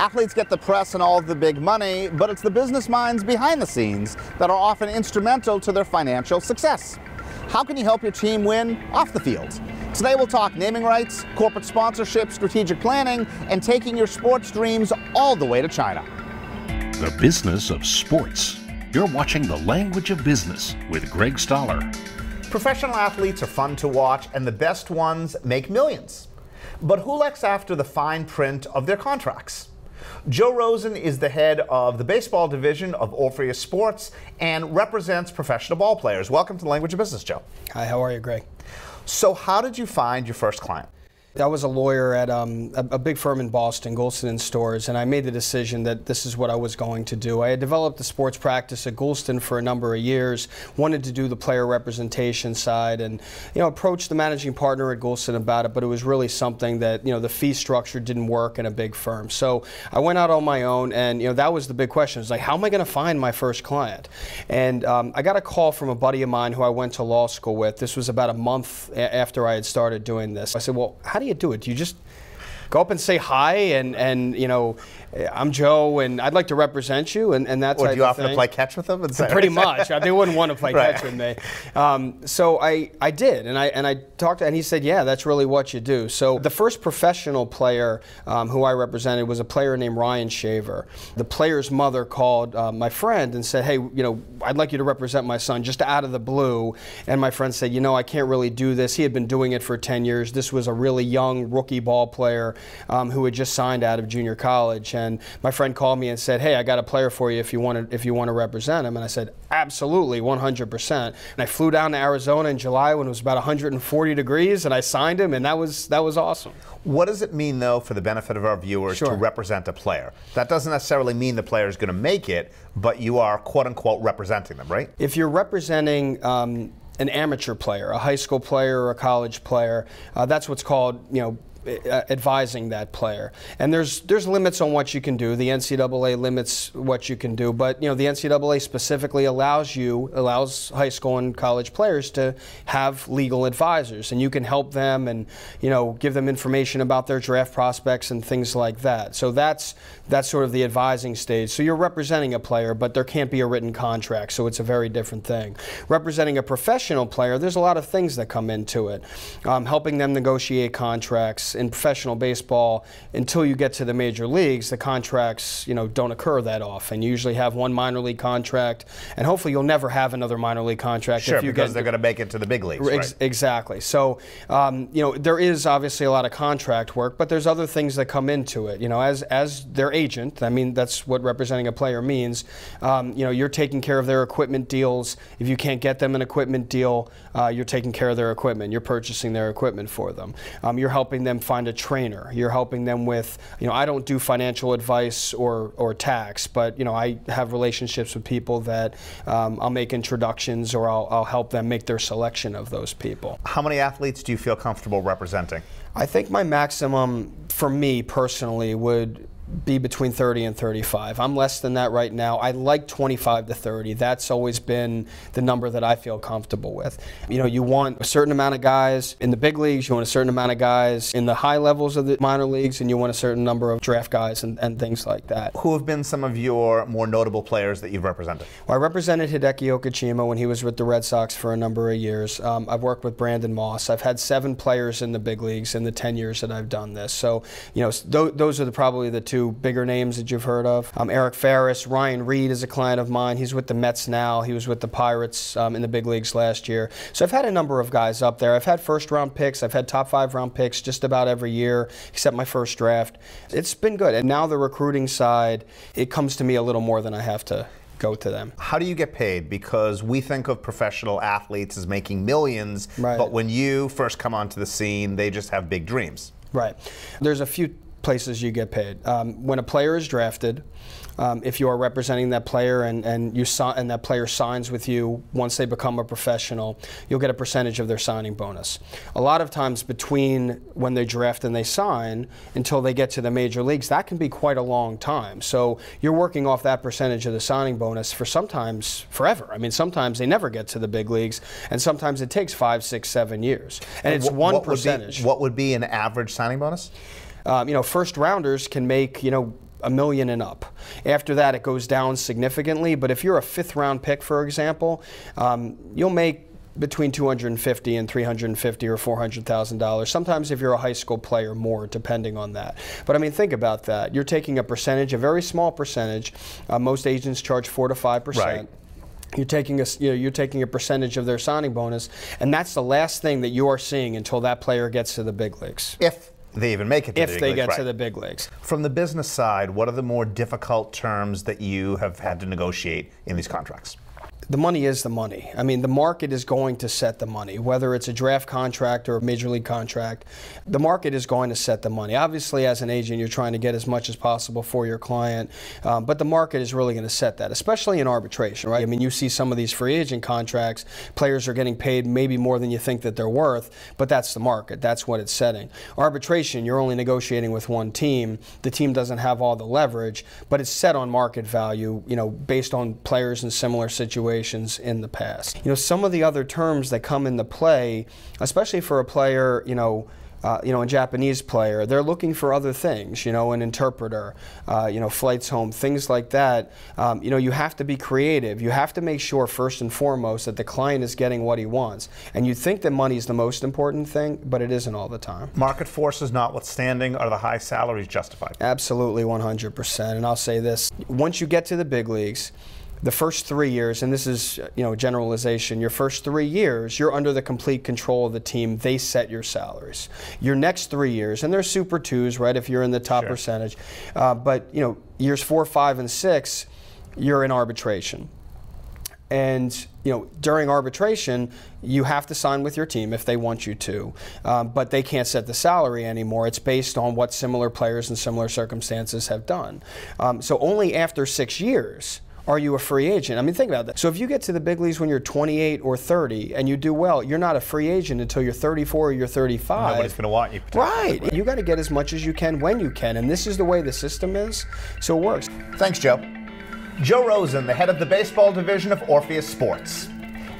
Athletes get the press and all of the big money, but it's the business minds behind the scenes that are often instrumental to their financial success. How can you help your team win off the field? Today we'll talk naming rights, corporate sponsorship, strategic planning, and taking your sports dreams all the way to China. The business of sports. You're watching The Language of Business with Greg Stoller. Professional athletes are fun to watch, and the best ones make millions. But who looks after the fine print of their contracts? Joe Rosen is the head of the baseball division of Orpheus Sports and represents professional ball players. Welcome to The Language of Business, Joe. Hi, how are you, Greg? So how did you find your first client? I was a lawyer at a big firm in Boston, Goulston & Stores, and I made the decision that this is what I was going to do. I had developed the sports practice at Goulston for a number of years, wanted to do the player representation side, and approached the managing partner at Goulston about it, but it was really something that the fee structure didn't work in a big firm. So I went out on my own, and that was the big question. It was like, how am I going to find my first client? And I got a call from a buddy of mine who I went to law school with. This was about a month after I had started doing this. I said, well, how do you do it? Do you just go up and say hi and I'm Joe and I'd like to represent you and that type of thing? Or do you offer to play catch with them? Pretty much. They wouldn't want to play catch with me. So I did, and I talked to, and he said, yeah, that's really what you do. So the first professional player who I represented was a player named Ryan Shaver. The player's mother called my friend and said, hey, I'd like you to represent my son, just out of the blue. And my friend said, I can't really do this. He had been doing it for 10 years. This was a really young rookie ball player who had just signed out of junior college. And my friend called me and said, hey, I got a player for you if you want to represent him. And I said, absolutely, 100%. And I flew down to Arizona in July when it was about 140 degrees, and I signed him, and that was awesome. What does it mean, though, for the benefit of our viewers to represent a player? That doesn't necessarily mean the player is going to make it, but you are, quote unquote, representing them, right? If you're representing an amateur player, a high school player or a college player, that's what's called, advising that player. And there's limits on what you can do. The NCAA limits what you can do, but the NCAA specifically allows high school and college players to have legal advisors, and you can help them and give them information about their draft prospects and things like that. So that's sort of the advising stage. So you're representing a player, but there can't be a written contract, so it's a very different thing. Representing a professional player, there's a lot of things that come into it. Helping them negotiate contracts. In professional baseball, until you get to the major leagues, the contracts don't occur that often. You usually have one minor league contract, and hopefully you'll never have another minor league contract. Sure, because they're going to make it to the big leagues, right? Exactly. So there is obviously a lot of contract work, but there's other things that come into it. As their agent, I mean, that's what representing a player means. You're taking care of their equipment deals. If you can't get them an equipment deal, you're taking care of their equipment. You're purchasing their equipment for them. You're helping them find a trainer. You're helping them with, I don't do financial advice or tax, but I have relationships with people that I'll make introductions, or I'll help them make their selection of those people. How many athletes do you feel comfortable representing? I think my maximum for me personally would be between 30 and 35. I'm less than that right now. I like 25 to 30. That's always been the number that I feel comfortable with. You want a certain amount of guys in the big leagues, you want a certain amount of guys in the high levels of the minor leagues, and you want a certain number of draft guys and things like that. Who have been some of your more notable players that you've represented? Well, I represented Hideki Okachima when he was with the Red Sox for a number of years. I've worked with Brandon Moss. I've had 7 players in the big leagues in the 10 years that I've done this. So, those are probably the two bigger names that you've heard of. Eric Ferris, Ryan Reed is a client of mine. He's with the Mets now. He was with the Pirates in the big leagues last year. So I've had a number of guys up there. I've had first-round picks. I've had top 5-round picks just about every year, except my first draft. It's been good. And now the recruiting side, it comes to me a little more than I have to go to them. How do you get paid? Because we think of professional athletes as making millions, right, but when you first come onto the scene, they just have big dreams. Right. There's a few places you get paid. When a player is drafted, if you are representing that player and that player signs with you once they become a professional, you'll get a percentage of their signing bonus. A lot of times between when they draft and they sign until they get to the major leagues, that can be quite a long time. So you're working off that percentage of the signing bonus for sometimes forever. I mean, sometimes they never get to the big leagues, and sometimes it takes 5, 6, 7 years. And it's one percentage. What would be an average signing bonus? First rounders can make, $1 million and up. After that, it goes down significantly. But if you're a 5th round pick, for example, you'll make between $250,000 and $350,000 or $400,000. Sometimes if you're a high school player, more, depending on that. But I mean, think about that. You're taking a percentage, a very small percentage. Most agents charge 4 to 5%. Right. You're taking a percentage of their signing bonus, and that's the last thing that you are seeing until that player gets to the big leagues. If they even make it to the big leagues. If they get to the big leagues. From the business side, what are the more difficult terms that you have had to negotiate in these contracts? The money is the money. I mean, the market is going to set the money, whether it's a draft contract or a major league contract. The market is going to set the money. Obviously, as an agent, you're trying to get as much as possible for your client, but the market is really going to set that, especially in arbitration, right? I mean, you see some of these free agent contracts, players are getting paid maybe more than you think that they're worth, but that's the market. That's what it's setting. Arbitration, you're only negotiating with one team. The team doesn't have all the leverage, but it's set on market value, you know, based on players in similar situations in the past. You know, some of the other terms that come into play, especially for a player, a Japanese player, they're looking for other things, an interpreter, flights home, things like that. You have to be creative. You have to make sure, first and foremost, that the client is getting what he wants. And you think that money is the most important thing, but it isn't all the time. Market forces notwithstanding, are the high salaries justified? Absolutely, 100%. And I'll say this, once you get to the big leagues, the first 3 years, and this is generalization, your first 3 years, you're under the complete control of the team. They set your salaries. Your next 3 years, and they're Super 2s, right, if you're in the top percentage, but years 4, 5, and 6, you're in arbitration. And during arbitration, you have to sign with your team if they want you to, but they can't set the salary anymore. It's based on what similar players in similar circumstances have done. So only after 6 years are you a free agent? I mean, think about that. So if you get to the big leagues when you're 28 or 30 and you do well, you're not a free agent until you're 34 or you're 35. Nobody's going to want you. Right. You got to get as much as you can when you can, and this is the way the system is, so it works. Thanks, Joe. Joe Rosen, the head of the baseball division of Orpheus Sports.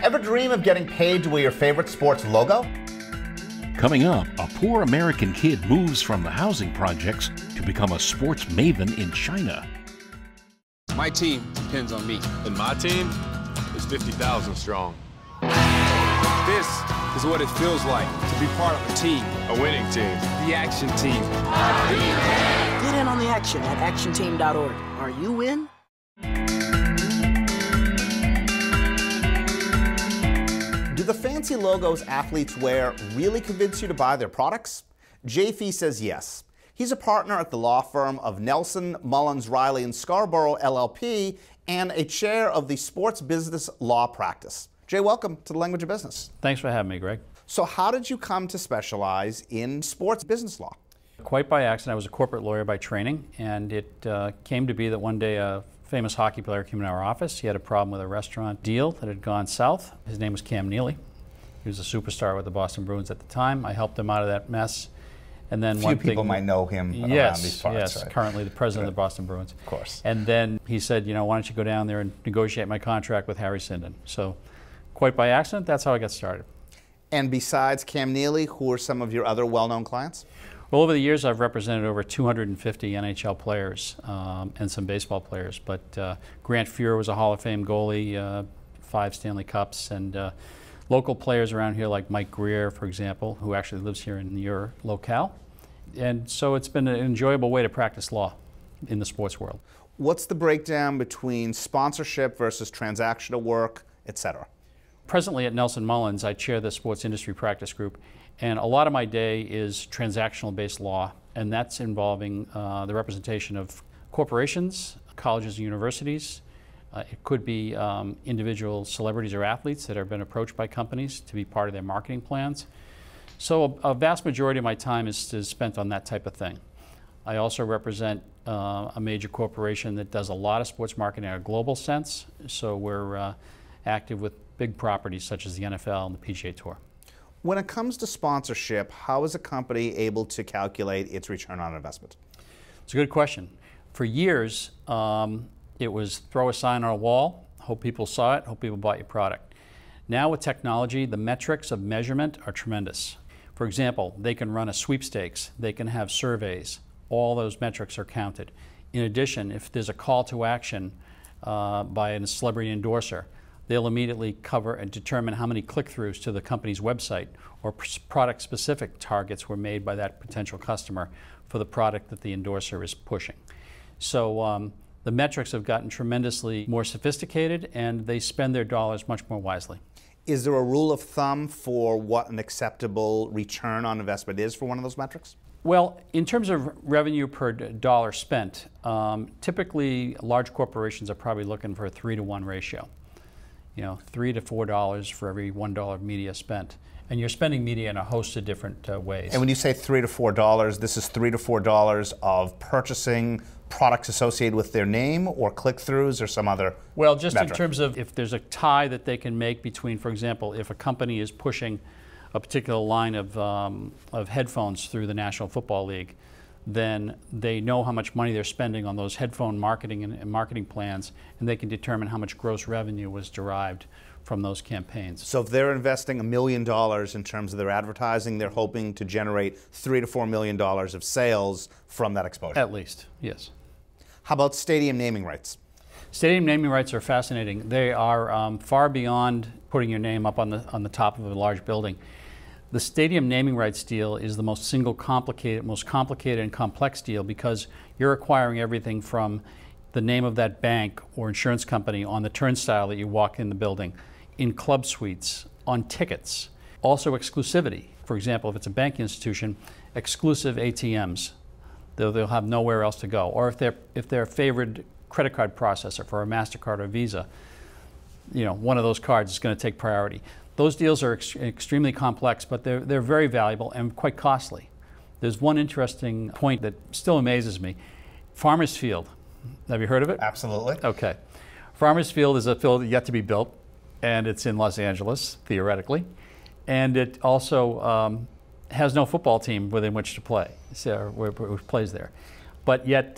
Ever dream of getting paid to wear your favorite sports logo? Coming up, a poor American kid moves from the housing projects to become a sports maven in China. My team depends on me. And my team is 50,000 strong. This is what it feels like to be part of a team. A winning team. The Action Team. Get in on the action at actionteam.org. Are you in? Do the fancy logos athletes wear really convince you to buy their products? Jay Fee says yes. He's a partner at the law firm of Nelson, Mullins, Riley & Scarborough, LLP, and a chair of the sports business law practice. Jay, welcome to the Language of Business. Thanks for having me, Greg. So how did you come to specialize in sports business law? Quite by accident. I was a corporate lawyer by training, and it came to be that one day a famous hockey player came in our office. He had a problem with a restaurant deal that had gone south. His name was Cam Neely. He was a superstar with the Boston Bruins at the time. I helped him out of that mess. And then Few people might know him around these parts. Yes, right? Currently the president of the Boston Bruins. Of course. And then he said, why don't you go down there and negotiate my contract with Harry Sinden? So quite by accident, that's how I got started. And besides Cam Neely, who are some of your other well-known clients? Well, over the years, I've represented over 250 NHL players and some baseball players. But Grant Fuhr was a Hall of Fame goalie, 5 Stanley Cups, and local players around here like Mike Greer, for example, who actually lives here in your locale. And so it's been an enjoyable way to practice law in the sports world. What's the breakdown between sponsorship versus transactional work, et cetera? Presently at Nelson Mullins, I chair the sports industry practice group, and a lot of my day is transactional-based law, and that's involving the representation of corporations, colleges and universities. It could be individual celebrities or athletes that have been approached by companies to be part of their marketing plans. So a vast majority of my time is spent on that type of thing. I also represent a major corporation that does a lot of sports marketing in a global sense, so we're active with big properties such as the NFL and the PGA Tour. When it comes to sponsorship, how is a company able to calculate its return on investment? It's a good question. For years, it was throw a sign on a wall, hope people saw it, hope people bought your product. Now with technology, the metrics of measurement are tremendous. For example, they can run a sweepstakes, they can have surveys, all those metrics are counted. In addition, if there's a call to action by a celebrity endorser, they'll immediately cover and determine how many click-throughs to the company's website or product-specific targets were made by that potential customer for the product that the endorser is pushing. So the metrics have gotten tremendously more sophisticated, and they spend their dollars much more wisely. Is there a rule of thumb for what an acceptable return on investment is for one of those metrics? Well, in terms of revenue per dollar spent, typically large corporations are probably looking for a 3-to-1 ratio. You know, $3 to $4 for every $1 of media spent. And you're spending media in a host of different ways. And when you say $3 to $4, this is $3 to $4 of purchasing products associated with their name, or click-throughs, or some other Well, just metric? in terms of if there's a tie that they can make between, for example, if a company is pushing a particular line of headphones through the National Football League, then they know how much money they're spending on those headphone marketing and marketing plans, and they can determine how much gross revenue was derived from those campaigns. So if they're investing $1 million in terms of their advertising, they're hoping to generate $3 to $4 million of sales from that exposure? At least, yes. How about stadium naming rights? Stadium naming rights are fascinating. They are far beyond putting your name up on the top of a large building. The stadium naming rights deal is the most most complicated and complex deal, because you're acquiring everything from the name of that bank or insurance company on the turnstile that you walk in the building, in club suites, on tickets. Also exclusivity. For example, if it's a bank institution, exclusive ATMs. They'll have nowhere else to go. Or if they're a favored credit card processor for a MasterCard or Visa, you know, one of those cards is going to take priority. Those deals are extremely complex, but they're very valuable and quite costly. There's one interesting point that still amazes me. Farmers Field. Have you heard of it? Absolutely. Okay. Farmers Field is a field yet to be built, and it's in Los Angeles, theoretically. And it also has no football team within which to play, so which plays there. But yet,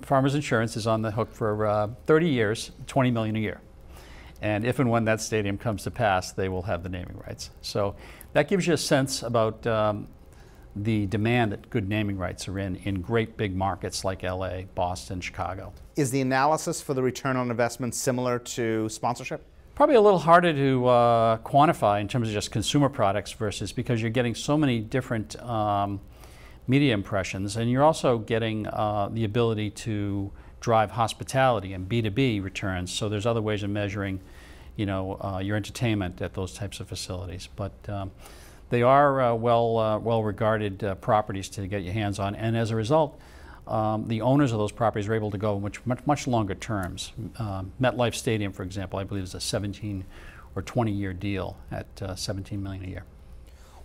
Farmers Insurance is on the hook for 30 years, $20 million a year. And if and when that stadium comes to pass, they will have the naming rights. So that gives you a sense about the demand that good naming rights are in great big markets like LA, Boston, Chicago. Is the analysis for the return on investment similar to sponsorship? Probably a little harder to quantify in terms of just consumer products versus, because you're getting so many different media impressions, and you're also getting the ability to drive hospitality and B2B returns. So there's other ways of measuring, you know, your entertainment at those types of facilities. But they are well regarded properties to get your hands on, and as a result, the owners of those properties are able to go much longer terms. MetLife Stadium, for example, I believe is a 17 or 20-year deal at $17 million a year.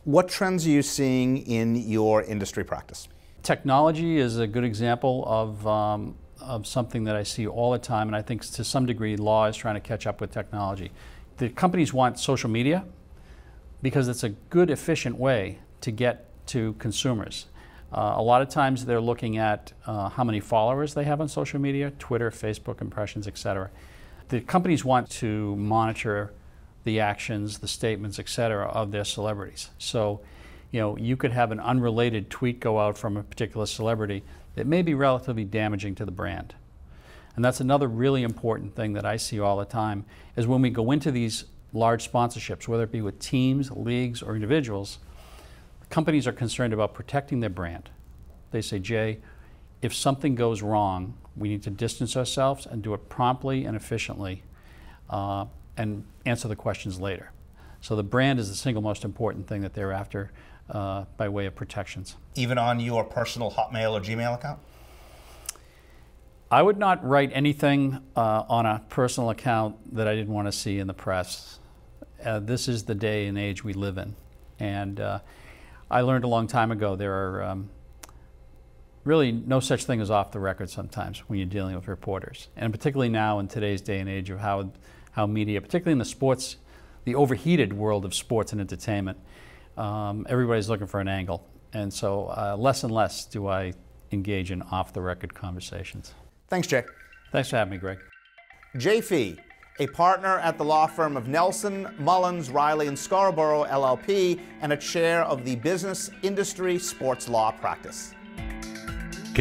What trends are you seeing in your industry practice? Technology is a good example of something that I see all the time, and I think to some degree law is trying to catch up with technology. The companies want social media because it's a good, efficient way to get to consumers. A lot of times they're looking at how many followers they have on social media, Twitter, Facebook impressions, etc. The companies want to monitor the actions, the statements, etc. of their celebrities. So, you know, you could have an unrelated tweet go out from a particular celebrity that may be relatively damaging to the brand. And that's another really important thing that I see all the time, is when we go into these large sponsorships, whether it be with teams, leagues, or individuals, companies are concerned about protecting their brand. They say, Jay, if something goes wrong, we need to distance ourselves and do it promptly and efficiently and answer the questions later. So the brand is the single most important thing that they're after by way of protections. Even on your personal Hotmail or Gmail account? I would not write anything on a personal account that I didn't want to see in the press. This is the day and age we live in. And I learned a long time ago there are really no such thing as off the record sometimes when you're dealing with reporters. And particularly now in today's day and age of how media, particularly in the sports, the overheated world of sports and entertainment, everybody's looking for an angle. And so less and less do I engage in off-the-record conversations. Thanks, Jay. Thanks for having me, Greg. Jay Fee, a partner at the law firm of Nelson, Mullins, Riley & Scarborough, LLP, and a chair of the Business Industry Sports Law Practice.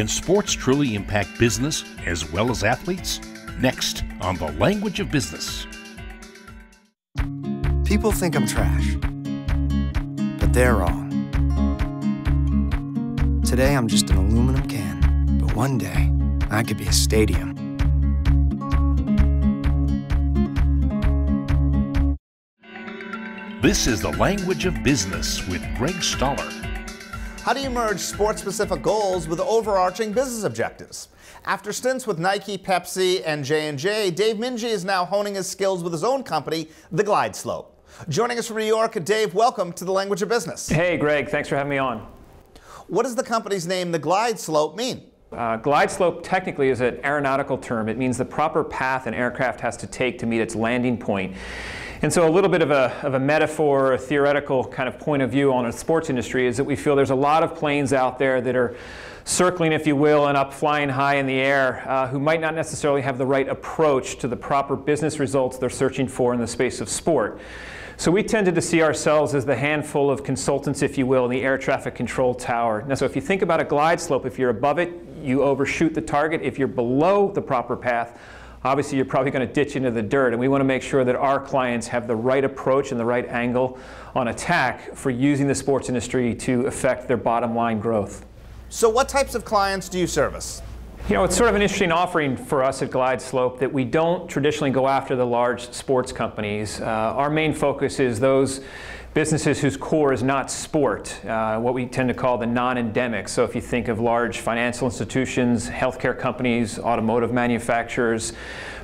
Can sports truly impact business as well as athletes? Next on The Language of Business. People think I'm trash, but they're wrong. Today I'm just an aluminum can, but one day I could be a stadium. This is The Language of Business with Greg Stoller. How do you merge sports-specific goals with overarching business objectives? After stints with Nike, Pepsi, and J&J, Dave Minji is now honing his skills with his own company, The Glide Slope. Joining us from New York, Dave, welcome to The Language of Business. Hey, Greg, thanks for having me on. What does the company's name, The Glide Slope, mean? Glide slope technically is an aeronautical term. It means the proper path an aircraft has to take to meet its landing point. And so a little bit of a metaphor, a theoretical kind of point of view on the sports industry is that we feel there's a lot of planes out there that are circling, if you will, and up flying high in the air who might not necessarily have the right approach to the proper business results they're searching for in the space of sport. So we tended to see ourselves as the handful of consultants, if you will, in the air traffic control tower. Now, so if you think about a glide slope, if you're above it, you overshoot the target. If you're below the proper path, obviously you're probably going to ditch into the dirt. And we want to make sure that our clients have the right approach and the right angle on attack for using the sports industry to affect their bottom line growth. So what types of clients do you service? You know, it's sort of an interesting offering for us at Glide Slope that we don't traditionally go after the large sports companies. Our main focus is those businesses whose core is not sport, what we tend to call the non-endemic. So if you think of large financial institutions, healthcare companies, automotive manufacturers,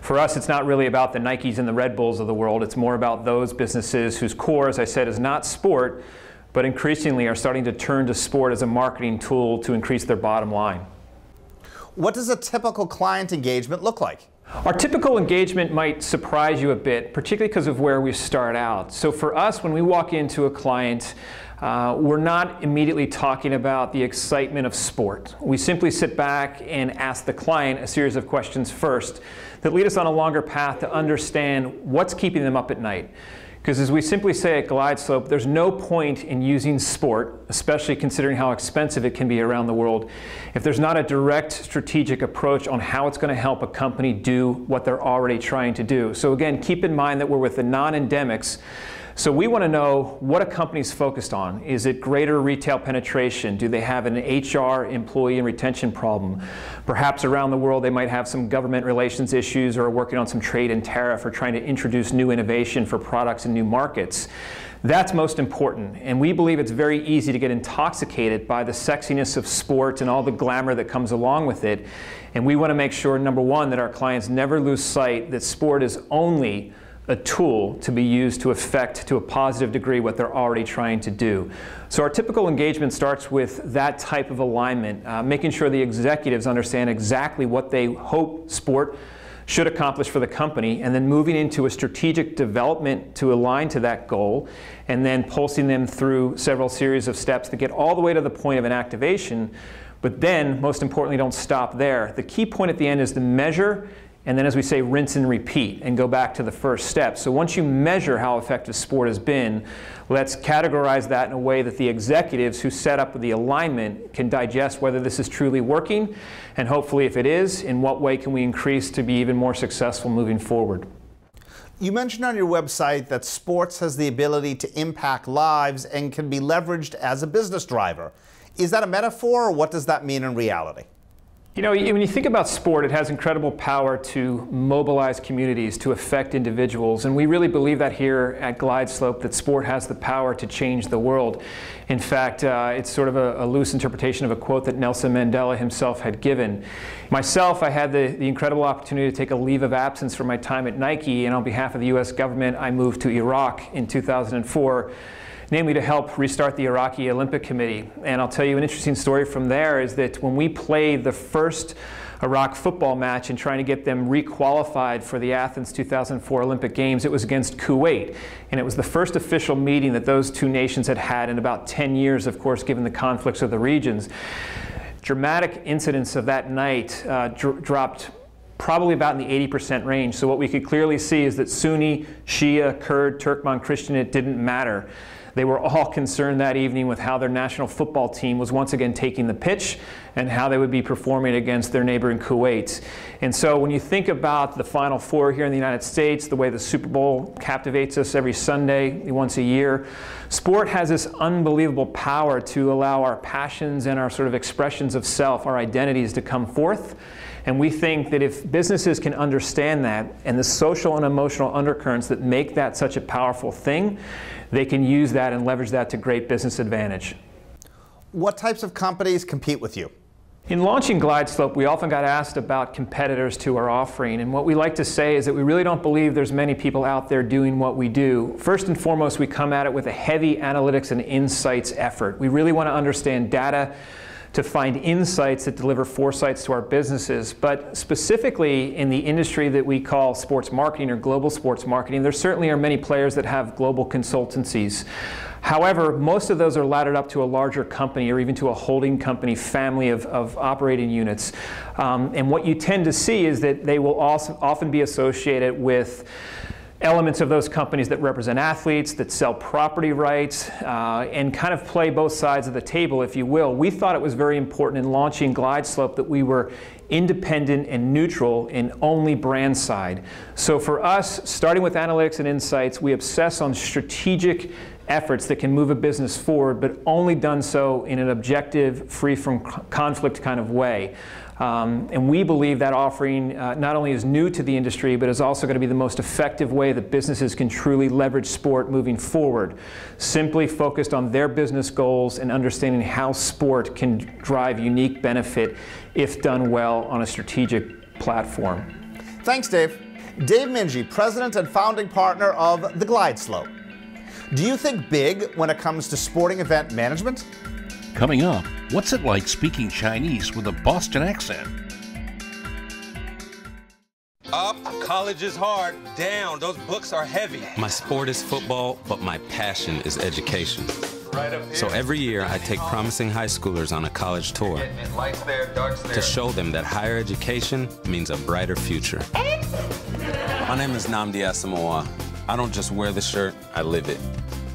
for us it's not really about the Nikes and the Red Bulls of the world. It's more about those businesses whose core, as I said, is not sport, but increasingly are starting to turn to sport as a marketing tool to increase their bottom line. What does a typical client engagement look like? Our typical engagement might surprise you a bit, particularly because of where we start out. So for us, when we walk into a client, we're not immediately talking about the excitement of sport. We simply sit back and ask the client a series of questions first that lead us on a longer path to understand what's keeping them up at night. Because as we simply say at Glide Slope, there's no point in using sport, especially considering how expensive it can be around the world, if there's not a direct strategic approach on how it's going to help a company do what they're already trying to do. So again, keep in mind that we're with the non-endemics. So we want to know what a company's focused on. Is it greater retail penetration? Do they have an HR, employee, and retention problem? Perhaps around the world they might have some government relations issues or are working on some trade and tariff or trying to introduce new innovation for products in new markets. That's most important. And we believe it's very easy to get intoxicated by the sexiness of sport and all the glamour that comes along with it. And we want to make sure, number one, that our clients never lose sight that sport is only a tool to be used to affect to a positive degree what they're already trying to do. So our typical engagement starts with that type of alignment, making sure the executives understand exactly what they hope sport should accomplish for the company, and then moving into a strategic development to align to that goal, and then pulsing them through several series of steps to get all the way to the point of an activation. But then, most importantly, don't stop there. The key point at the end is to measure, and then, as we say, rinse and repeat and go back to the first step. So once you measure how effective sport has been, let's categorize that in a way that the executives who set up the alignment can digest whether this is truly working, and hopefully if it is, in what way can we increase to be even more successful moving forward. You mentioned on your website that sports has the ability to impact lives and can be leveraged as a business driver. Is that a metaphor, or what does that mean in reality? You know, when you think about sport, it has incredible power to mobilize communities, to affect individuals, and we really believe that here at Glide Slope, that sport has the power to change the world. In fact, it's sort of a loose interpretation of a quote that Nelson Mandela himself had given. Myself, I had the incredible opportunity to take a leave of absence from my time at Nike, and on behalf of the US government, I moved to Iraq in 2004. Namely to help restart the Iraqi Olympic Committee. And I'll tell you an interesting story from there is that when we played the first Iraq football match and trying to get them re-qualified for the Athens 2004 Olympic Games, it was against Kuwait. And it was the first official meeting that those two nations had had in about 10 years, of course, given the conflicts of the regions. Dramatic incidents of that night dropped probably about in the 80% range. So what we could clearly see is that Sunni, Shia, Kurd, Turkmen, Christian, it didn't matter. They were all concerned that evening with how their national football team was once again taking the pitch and how they would be performing against their neighbor in Kuwait. And so when you think about the Final Four here in the United States, the way the Super Bowl captivates us every Sunday, once a year, sport has this unbelievable power to allow our passions and our sort of expressions of self, our identities, to come forth. And we think that if businesses can understand that and the social and emotional undercurrents that make that such a powerful thing, they can use that and leverage that to great business advantage. What types of companies compete with you? In launching GlideSlope, we often got asked about competitors to our offering, and what we like to say is that we really don't believe there's many people out there doing what we do. First and foremost, we come at it with a heavy analytics and insights effort. We really want to understand data to find insights that deliver foresights to our businesses. But specifically in the industry that we call sports marketing or global sports marketing, there certainly are many players that have global consultancies. However, most of those are laddered up to a larger company or even to a holding company family of operating units. And what you tend to see is that they will also often be associated with elements of those companies that represent athletes, that sell property rights, and kind of play both sides of the table, if you will. We thought it was very important in launching GlideSlope that we were independent and neutral in only brand side. So for us, starting with analytics and insights, we obsess on strategic efforts that can move a business forward, but only done so in an objective, free from conflict kind of way. And we believe that offering not only is new to the industry, but is also going to be the most effective way that businesses can truly leverage sport moving forward. Simply focused on their business goals and understanding how sport can drive unique benefit if done well on a strategic platform. Thanks, Dave. Dave Minji, president and founding partner of the GlideSlope. Do you think big when it comes to sporting event management? Coming up, what's it like speaking Chinese with a Boston accent? Up, college is hard. Down, those books are heavy. My sport is football, but my passion is education. So every year I take promising high schoolers on a college tour to show them that higher education means a brighter future. My name is Nnamdi Asamoah. I don't just wear the shirt, I live it.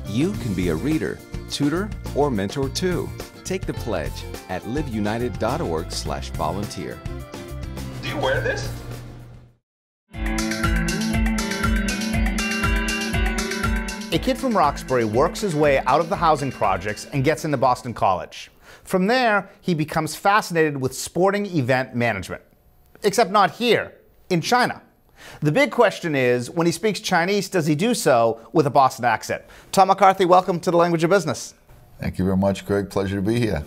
You can be a reader, tutor, or mentor too. Take the pledge at liveunited.org/volunteer. Do you wear this? A kid from Roxbury works his way out of the housing projects and gets into Boston College. From there, he becomes fascinated with sporting event management. Except not here, in China. The big question is, when he speaks Chinese, does he do so with a Boston accent? Tom McCarthy, welcome to The Language of Business. Thank you very much, Greg. Pleasure to be here.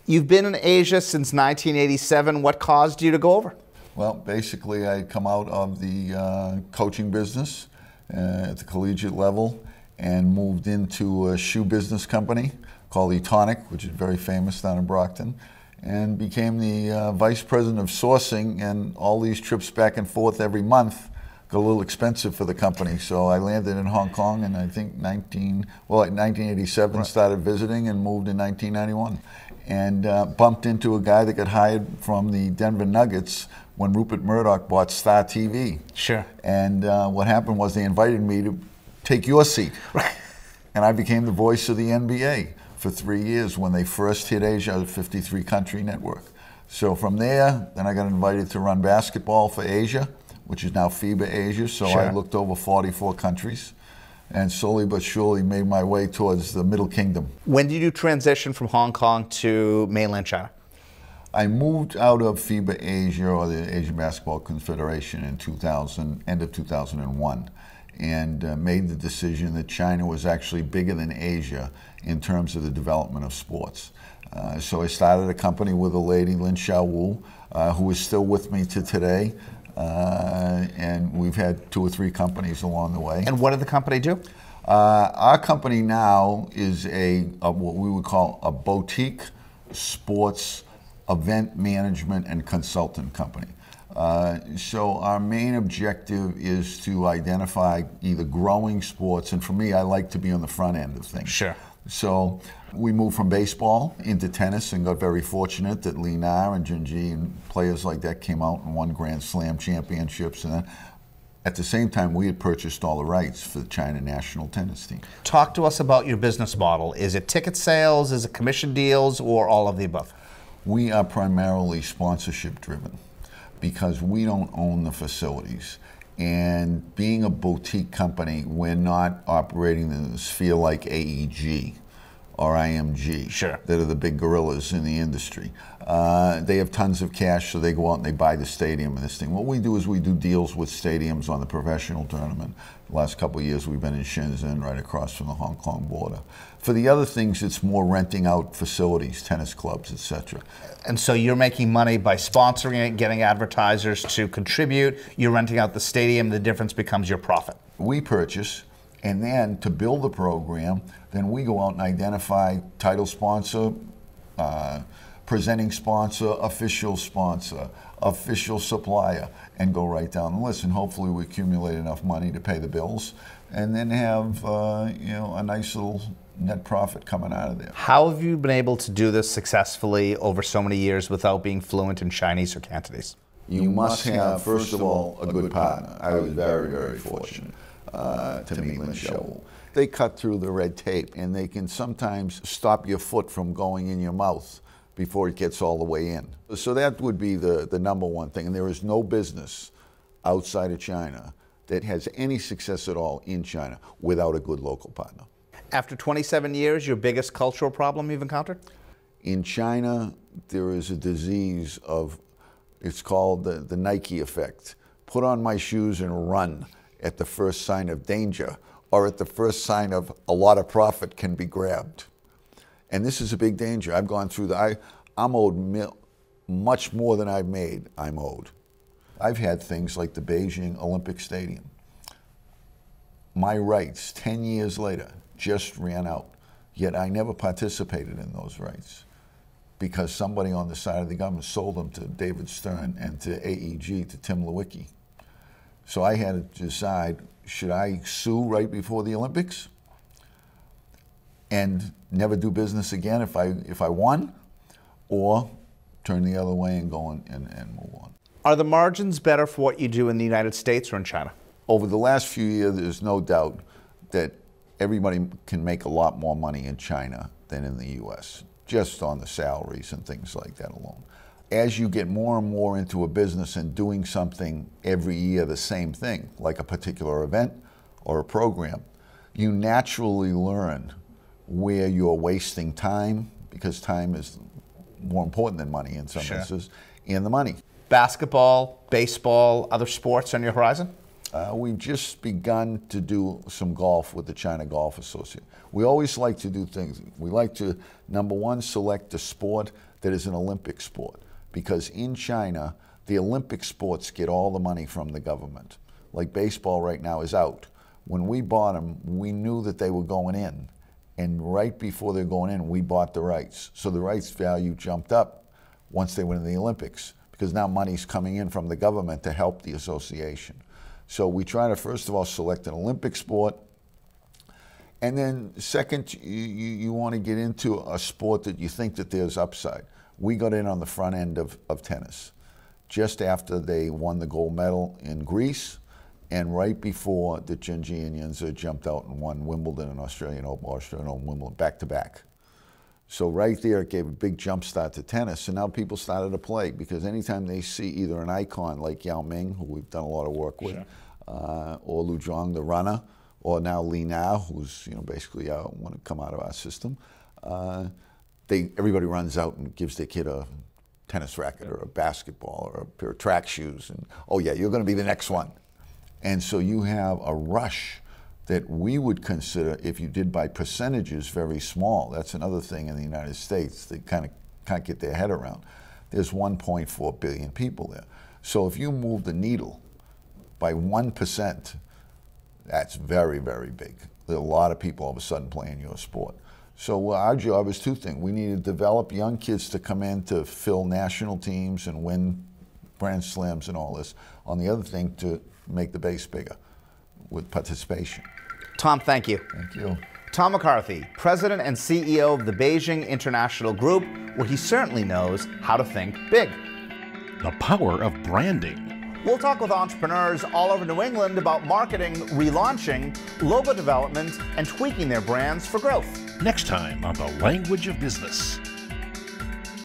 You've been in Asia since 1987. What caused you to go over? Well, basically, I come out of the coaching business at the collegiate level and moved into a shoe business company called Etonic, which is very famous down in Brockton, and became the vice president of sourcing, and all these trips back and forth every month got a little expensive for the company. So I landed in Hong Kong in, I think, 1987, right. Started visiting and moved in 1991. And bumped into a guy that got hired from the Denver Nuggets when Rupert Murdoch bought Star TV. Sure. And what happened was they invited me to take your seat. Right. And I became the voice of the NBA for 3 years when they first hit Asia, a 53-country network. So from there, then I got invited to run basketball for Asia, which is now FIBA Asia. So sure. I looked over 44 countries and slowly but surely made my way towards the Middle Kingdom. When did you transition from Hong Kong to mainland China? I moved out of FIBA Asia, or the Asian Basketball Confederation, in end of 2001. And made the decision that China was actually bigger than Asia in terms of the development of sports. So I started a company with a lady, Lin Xiaowu, who is still with me to today. And we've had 2 or 3 companies along the way. And what did the company do? Our company now is what we would call a boutique sports event management and consultant company. So our main objective is to identify either growing sports, and for me, I like to be on the front end of things. Sure. So we moved from baseball into tennis and got very fortunate that Li Na and Junji and players like that came out and won Grand Slam championships. And At the same time, we had purchased all the rights for the China national tennis team. Talk to us about your business model. Is it ticket sales, is it commission deals, or all of the above? We are primarily sponsorship driven because we don't own the facilities. And being a boutique company, we're not operating in the sphere like AEG or IMG, that are the big gorillas in the industry. They have tons of cash, so they go out and they buy the stadium and this thing. What we do is we do deals with stadiums on the professional tournament. The last couple of years we've been in Shenzhen, right across from the Hong Kong border. For the other things, it's more renting out facilities, tennis clubs, etc. And so you're making money by sponsoring it, getting advertisers to contribute, you're renting out the stadium, the difference becomes your profit. We purchase, and then to build the program, then we go out and identify title sponsor, presenting sponsor, official supplier, and go right down the list. And hopefully we accumulate enough money to pay the bills, and then have a nice little net profit coming out of there. How have you been able to do this successfully over so many years without being fluent in Chinese or Cantonese? You must have, first of all, a good partner. I was very, very fortunate to meet Lin Show. They cut through the red tape, and they can sometimes stop your foot from going in your mouth before it gets all the way in. So that would be the number one thing. And there is no business outside of China that has any success at all in China without a good local partner. After 27 years, your biggest cultural problem you've encountered? In China, there is a disease of, it's called the Nike effect. Put on my shoes and run at the first sign of danger, or at the first sign of a lot of profit can be grabbed. And this is a big danger. I've gone through I'm owed much more than I've made, I'm owed. I've had things like the Beijing Olympic Stadium. My rights, 10 years later, just ran out. Yet I never participated in those rights because somebody on the side of the government sold them to David Stern and to AEG, to Tim Lewicki. So I had to decide, should I sue right before the Olympics and never do business again if I won, or turn the other way and go and move on. Are the margins better for what you do in the United States or in China? Over the last few years, there's no doubt that everybody can make a lot more money in China than in the US, just on the salaries and things like that alone. As you get more and more into a business and doing something every year, the same thing, like a particular event or a program, you naturally learn where you're wasting time, because time is more important than money in some instances, and the money. Basketball, baseball, other sports on your horizon? We've just begun to do some golf with the China Golf Association. We always like to do things. We like to, number one, select a sport that is an Olympic sport, because in China, the Olympic sports get all the money from the government. Like baseball right now is out. When we bought them, we knew that they were going in, and right before they're going in, we bought the rights. So the rights value jumped up once they went in the Olympics, because now money's coming in from the government to help the association. So we try to, first of all, select an Olympic sport. And then second, you want to get into a sport that you think that there's upside. We got in on the front end of tennis, just after they won the gold medal in Greece, and right before the Zhenji and Yinze jumped out and won Wimbledon and Australian Open, Wimbledon, back to back. So right there, it gave a big jump start to tennis, and now people started to play, because anytime they see either an icon like Yao Ming, who we've done a lot of work with, or Lu Zhang, the runner, or now Li Na, who's basically want to come out of our system, everybody runs out and gives their kid a tennis racket or a basketball or a pair of track shoes, and oh yeah, you're going to be the next one. And so you have a rush that we would consider, if you did by percentages, very small. That's another thing in the United States they kind of can't get their head around. There's 1.4 billion people there. So if you move the needle by 1%, that's very, very big. There are a lot of people all of a sudden playing your sport. So our job is two things. We need to develop young kids to come in to fill national teams and win Grand Slams and all this. On the other thing, to make the base bigger with participation. Tom, thank you. Thank you. Tom McCarthy, President and CEO of the Beijing International Group, where he certainly knows how to think big. The power of branding. We'll talk with entrepreneurs all over New England about marketing, relaunching, logo development, and tweaking their brands for growth. Next time on The Language of Business.